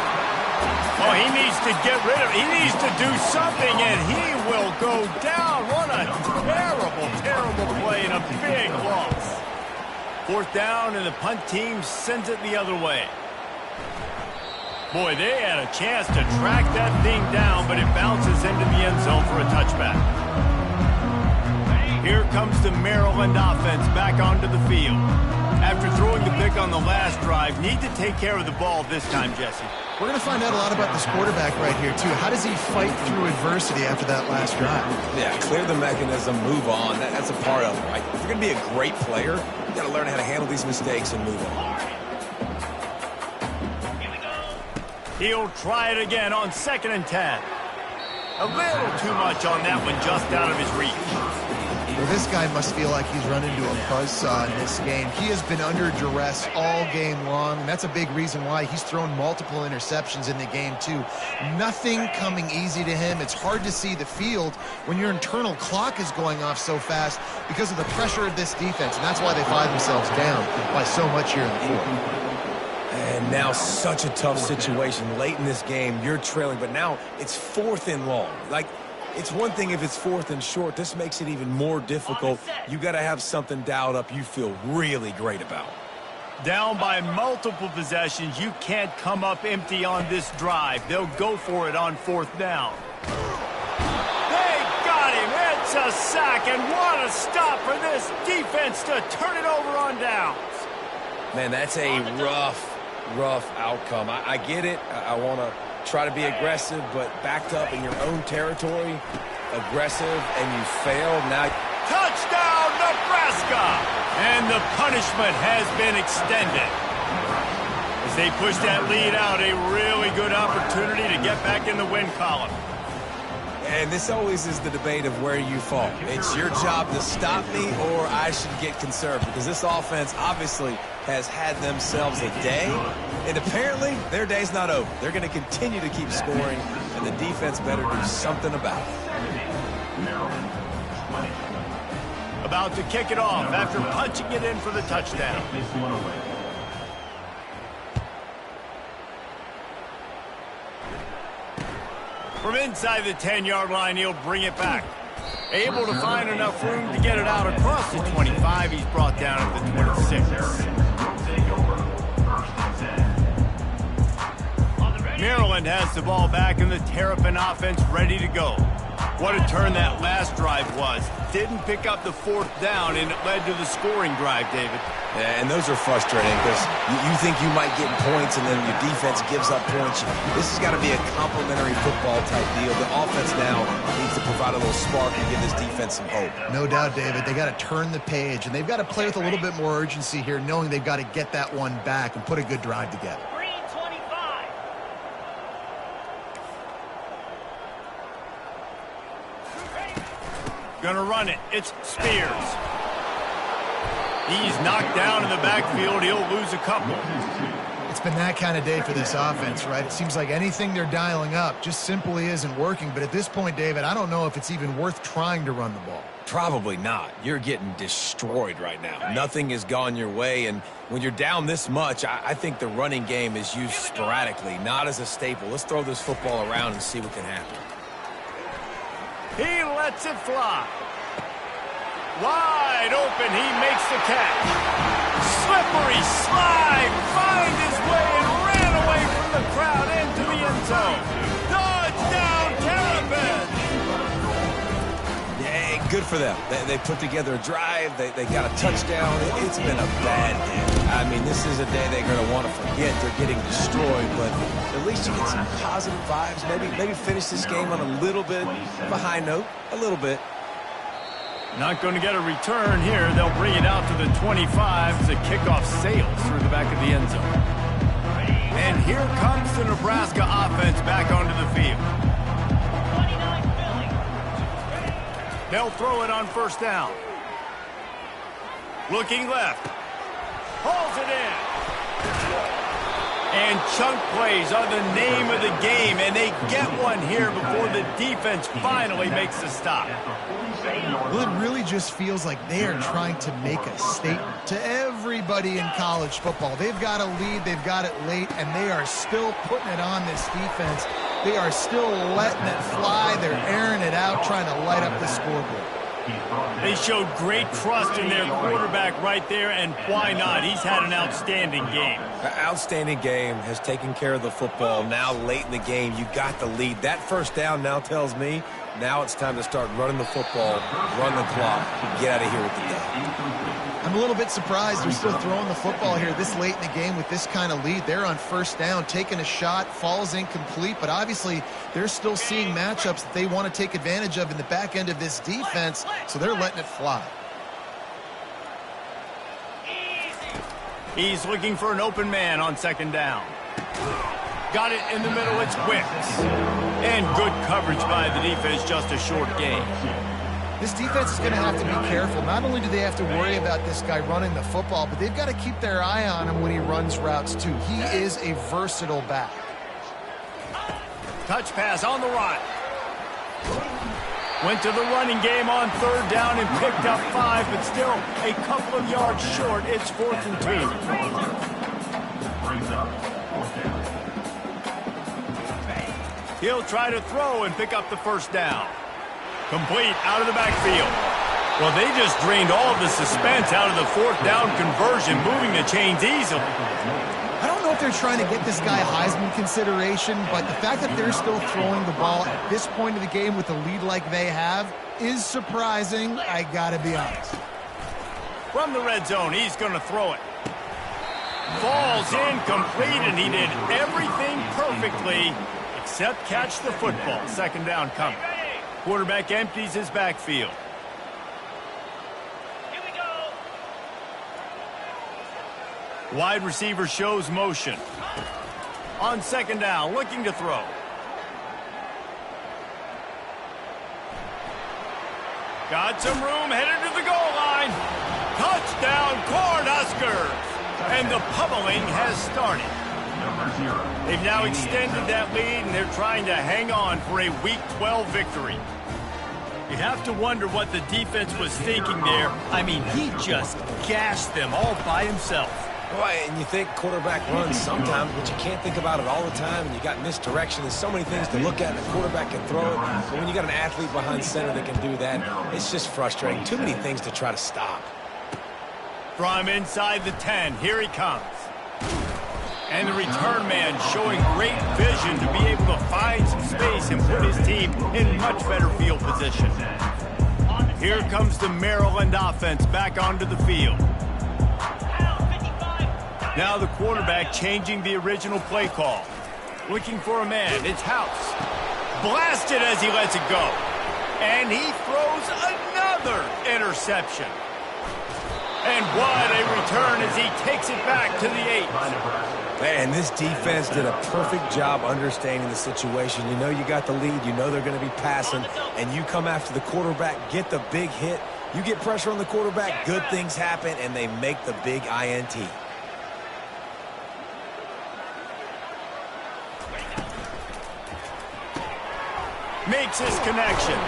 Oh, he needs to get rid of it. He needs to do something, and he will go down. What a terrible, terrible play and a big loss. 4th down, and the punt team sends it the other way. Boy, they had a chance to track that thing down, but it bounces into the end zone for a touchback. Here comes the Maryland offense back onto the field. After throwing the pick on the last drive, need to take care of the ball this time, Jesse. We're going to find out a lot about this quarterback right here, too. How does he fight through adversity after that last drive? Yeah, clear the mechanism, move on. That's a part of it, right? If you're going to be a great player, you got to learn how to handle these mistakes and move on. He'll try it again on 2nd and 10. A little too much on that one, just out of his reach. Well, this guy must feel like he's run into a buzzsaw in this game. He has been under duress all game long, and that's a big reason why he's thrown multiple interceptions in the game, too. Nothing coming easy to him. It's hard to see the field when your internal clock is going off so fast because of the pressure of this defense, and that's why they find themselves down by so much here in the fourth. And now such a tough situation. Late in this game, you're trailing, but now it's 4th and long. Like, it's one thing if it's 4th and short. This makes it even more difficult. You got to have something dialed up you feel really great about. Down by multiple possessions, you can't come up empty on this drive. They'll go for it on 4th down. They got him. It's a sack, and what a stop for this defense to turn it over on downs. Man, that's a rough outcome. I get it. I want to try to be aggressive, but backed up in your own territory, aggressive, and you failed. Now, touchdown, Nebraska! And the punishment has been extended. As they push that lead out, a really good opportunity to get back in the win column. And this always is the debate of where you fall. It's your job to stop me, or I should get conserved, because this offense obviously has had themselves a day, and apparently their day's not over. They're going to continue to keep scoring, and the defense better do something about it. About to kick it off after punching it in for the touchdown. From inside the 10-yard line, he'll bring it back. Able to find enough room to get it out across the 25. He's brought down at the 26. Maryland has the ball back, and the Terrapin offense ready to go. What a turn that last drive was. Didn't pick up the 4th down, and it led to the scoring drive, David. Yeah, and those are frustrating because you think you might get points, and then your defense gives up points. This has got to be a complementary football type deal. The offense now needs to provide a little spark and give this defense some hope. No doubt, David. They got to turn the page, and they've got to play with a little bit more urgency here, knowing they've got to get that one back and put a good drive together. Gonna run it. It's Spears. He's knocked down in the backfield. He'll lose a couple. It's been that kind of day for this offense, right? It seems like anything they're dialing up just simply isn't working. But at this point, David, I don't know if it's even worth trying to run the ball. Probably not. You're getting destroyed right now. Nothing has gone your way, and when you're down this much, I think the running game is used sporadically, not as a staple. Let's throw this football around and see what can happen. He lets it fly. Wide open, he makes the catch. Slippery slide, find his way and ran away from the crowd into the end zone. Touchdown, Terrapin! Yeah, good for them. They put together a drive. They got a touchdown. It's been a bad day. I mean, this is a day they're going to want to forget. They're getting destroyed, but at least you get some positive vibes. Maybe finish this game on a little bit of a high note, a little bit. Not going to get a return here. They'll bring it out to the 25 as the kickoff sails through the back of the end zone. And here comes the Nebraska offense back onto the field. They'll throw it on 1st down. Looking left. Hauls it in. And chunk plays are the name of the game, and they get one here before the defense finally makes the stop. Well, it really just feels like they are trying to make a statement to everybody in college football. They've got a lead, they've got it late, and they are still putting it on this defense. They are still letting it fly. They're airing it out, trying to light up the scoreboard. They showed great trust in their quarterback right there, and why not? He's had an outstanding game. Outstanding game, has taken care of the football. Now late in the game, you got the lead. That 1st down now tells me now it's time to start running the football, run the clock, get out of here with the day. I'm a little bit surprised they're still throwing the football here this late in the game with this kind of lead. They're on 1st down, taking a shot, falls incomplete, but obviously they're still seeing matchups that they want to take advantage of in the back end of this defense, so they're letting it fly. He's looking for an open man on 2nd down. Got it in the middle, it's Wicks. And good coverage by the defense, just a short gain. This defense is going to have to be careful. Not only do they have to worry about this guy running the football, but they've got to keep their eye on him when he runs routes too. He is a versatile back. Touch pass on the right. Went to the running game on 3rd down and picked up 5, but still a couple of yards short. It's 4th and 2. Brings up 4th down. He'll try to throw and pick up the 1st down. Complete out of the backfield. Well, they just drained all of the suspense out of the 4th down conversion, moving the chains easily. I don't know if they're trying to get this guy Heisman consideration, but the fact that they're still throwing the ball at this point of the game with a lead like they have is surprising, I gotta be honest. From the red zone, he's going to throw it. Falls incomplete, and he did everything perfectly except catch the football. 2nd down coming. Quarterback empties his backfield. Wide receiver shows motion. On 2nd down, looking to throw. Got some room, headed to the goal line. Touchdown, Cornhuskers! And the pummeling has started. They've now extended that lead, and they're trying to hang on for a Week 12 victory. You have to wonder what the defense was thinking there. I mean, he just gashed them all by himself. Right, and you think quarterback runs sometimes, but you can't think about it all the time, and you got misdirection. There's so many things to look at, and the quarterback can throw it, but when you got an athlete behind center that can do that, it's just frustrating. Too many things to try to stop. From inside the 10, here he comes. And the return man showing great vision to be able to find some space and put his team in much better field position. Here comes the Maryland offense back onto the field. Now the quarterback changing the original play call. Looking for a man. It's House. Blasted as he lets it go. And he throws another interception. And what a return as he takes it back to the 8. Man, this defense did a perfect job understanding the situation. You know you got the lead. You know they're going to be passing. And you come after the quarterback, get the big hit. You get pressure on the quarterback, good things happen, and they make the big INT. Makes his connection.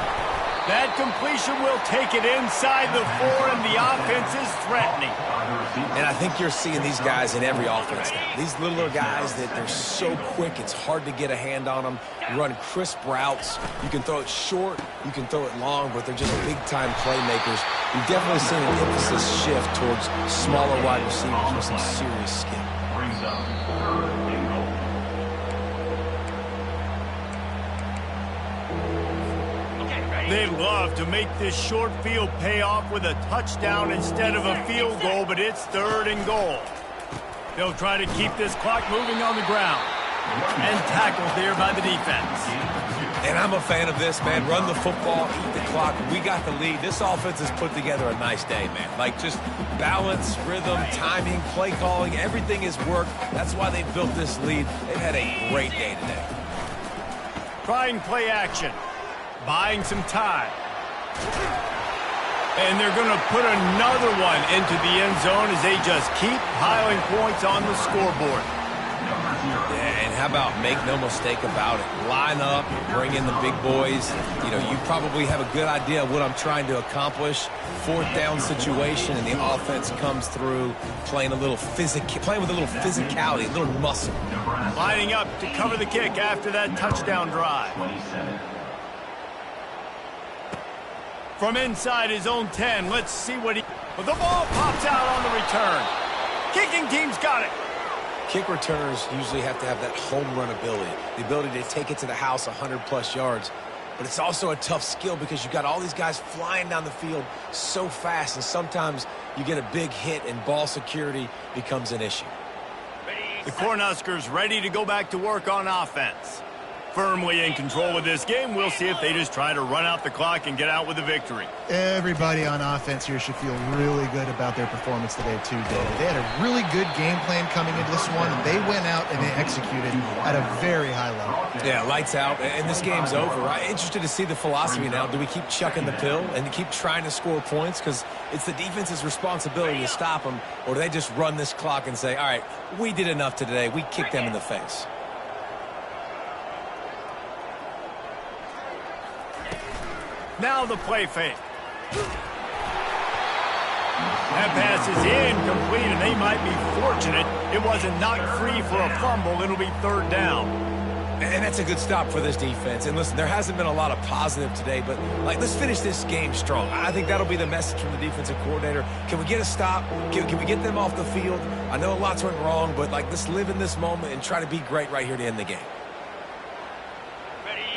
That completion will take it inside the 4, and the offense is threatening. And I think you're seeing these guys in every offense now. These littler guys that they're so quick, it's hard to get a hand on them. Run crisp routes. You can throw it short, you can throw it long, but they're just big-time playmakers. You've definitely seen an emphasis shift towards smaller wide receivers with some serious skill. Brings up 3rd and goal. They love to make this short field pay off with a touchdown instead of a field goal, but it's 3rd and goal. They'll try to keep this clock moving on the ground. And tackled there by the defense. And I'm a fan of this, man. Run the football, eat the clock. We got the lead. This offense has put together a nice day, man. Like just balance, rhythm, timing, play calling, everything has worked. That's why they built this lead. They've had a great day today. Trying play action. Buying some time. And they're going to put another one into the end zone as they just keep piling points on the scoreboard. Yeah, and how about make no mistake about it? Line up, bring in the big boys. You know, you probably have a good idea of what I'm trying to accomplish. 4th down situation, and the offense comes through playing with a little physicality, a little muscle. Lining up to cover the kick after that touchdown drive. 27. From inside his own 10, let's see what he... But the ball pops out on the return. Kicking team's got it. Kick returners usually have to have that home run ability, the ability to take it to the house 100-plus yards. But it's also a tough skill because you've got all these guys flying down the field so fast, and sometimes you get a big hit and ball security becomes an issue. The Cornhuskers ready to go back to work on offense. Firmly in control of this game. We'll see if they just try to run out the clock and get out with a victory. Everybody on offense here should feel really good about their performance today too, David. They had a really good game plan coming into this one, and they went out and they executed at a very high level. Yeah, lights out, and this game's over. I'm interested to see the philosophy now. Do we keep chucking the pill and keep trying to score points? Because it's the defense's responsibility to stop them, or do they just run this clock and say, all right, we did enough today. We kicked them in the face. Now the play fake. That pass is incomplete, and they might be fortunate it wasn't knocked free for a fumble. It'll be third down. And that's a good stop for this defense. And listen, there hasn't been a lot of positive today, but let's finish this game strong. I think that'll be the message from the defensive coordinator. Can we get a stop? Can we get them off the field? I know lots went wrong, but let's live in this moment and try to be great right here to end the game.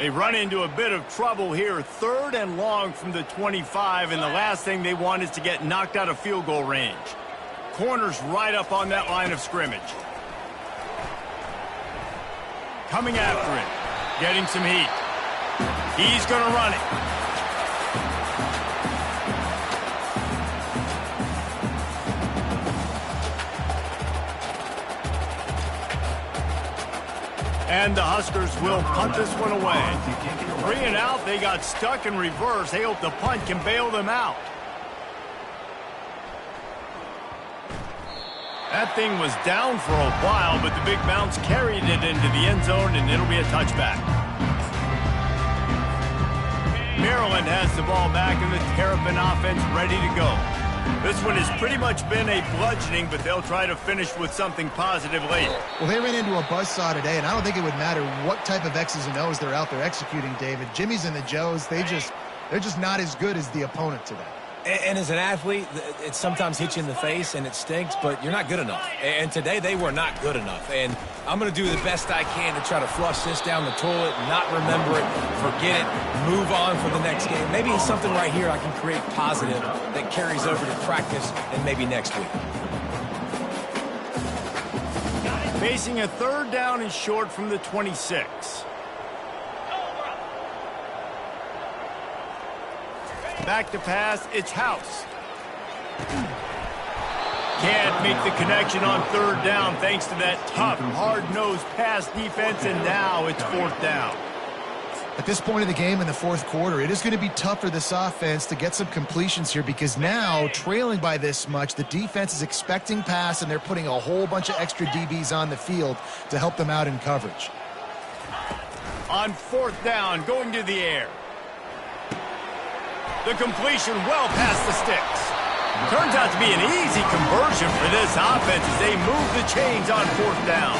They run into a bit of trouble here. 3rd and long from the 25, and the last thing they want is to get knocked out of field goal range. Corner's right up on that line of scrimmage. Coming after it, getting some heat. He's going to run it. And the Huskers will punt this one away. 3 and out, they got stuck in reverse. They hope the punt can bail them out. That thing was down for a while, but the big bounce carried it into the end zone, and it'll be a touchback. Maryland has the ball back, and the Terrapin offense ready to go. This one has pretty much been a bludgeoning, but they'll try to finish with something positive late. Well, they ran into a buzzsaw today, and I don't think it would matter what type of X's and O's they're out there executing, David. Jimmy's and the Joes, they're just not as good as the opponent today. And as an athlete, it sometimes hits you in the face and it stinks, but you're not good enough. And today they were not good enough. And I'm going to do the best I can to try to flush this down the toilet, not remember it, forget it, move on for the next game. Maybe it's something right here I can create positive that carries over to practice and maybe next week. Facing a 3rd down and short from the 26. Back to pass, it's House. Can't make the connection on 3rd down thanks to that tough, hard-nosed pass defense, and now it's 4th down. At this point of the game in the 4th quarter, it is going to be tough for this offense to get some completions here because now, trailing by this much, the defense is expecting pass, and they're putting a whole bunch of extra DBs on the field to help them out in coverage. On 4th down, going to the air. The completion well past the sticks. Turns out to be an easy conversion for this offense as they move the chains on 4th down.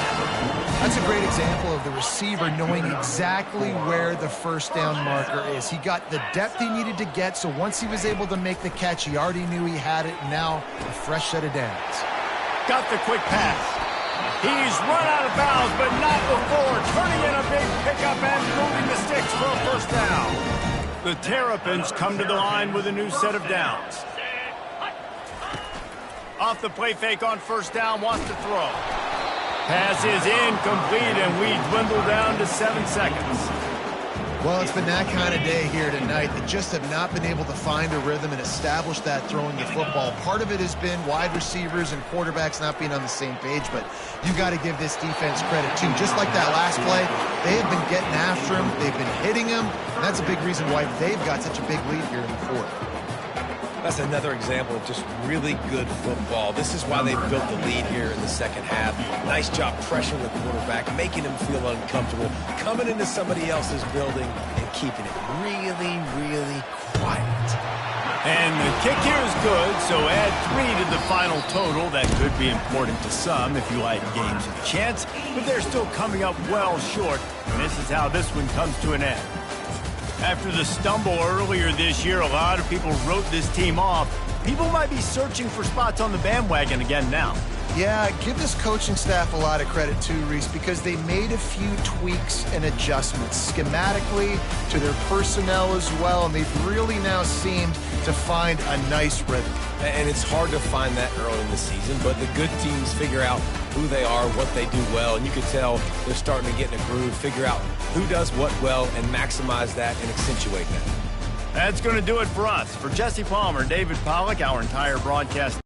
That's a great example of the receiver knowing exactly where the 1st down marker is. He got the depth he needed to get, so once he was able to make the catch, he already knew he had it, and now a fresh set of downs. Got the quick pass. He's run out of bounds, but not before turning in a big pickup and moving the sticks for a 1st down. The Terrapins come to the line with a new set of downs. Off the play fake on 1st down, wants to throw. Pass is incomplete, and we dwindle down to 7 seconds. Well, it's been that kind of day here tonight. They just have not been able to find a rhythm and establish that throwing the football. Part of it has been wide receivers and quarterbacks not being on the same page, but you got to give this defense credit too. Just like that last play, they have been getting after him. They've been hitting him, and that's a big reason why they've got such a big lead here in the 4th. That's another example of just really good football. This is why they've built the lead here in the 2nd half. Nice job pressuring the quarterback, making him feel uncomfortable, coming into somebody else's building and keeping it really, really quiet. And the kick here is good, so add 3 to the final total. That could be important to some if you like games of chance, but they're still coming up well short, and this is how this one comes to an end. After the stumble earlier this year, a lot of people wrote this team off. People might be searching for spots on the bandwagon again now. Yeah, give this coaching staff a lot of credit too, Reese, because they made a few tweaks and adjustments schematically to their personnel as well, and they've really now seemed to find a nice rhythm. And it's hard to find that early in the season, but the good teams figure out who they are, what they do well, and you can tell they're starting to get in a groove, figure out who does what well, and maximize that and accentuate that. That's going to do it for us. For Jesse Palmer, David Pollack, our entire broadcast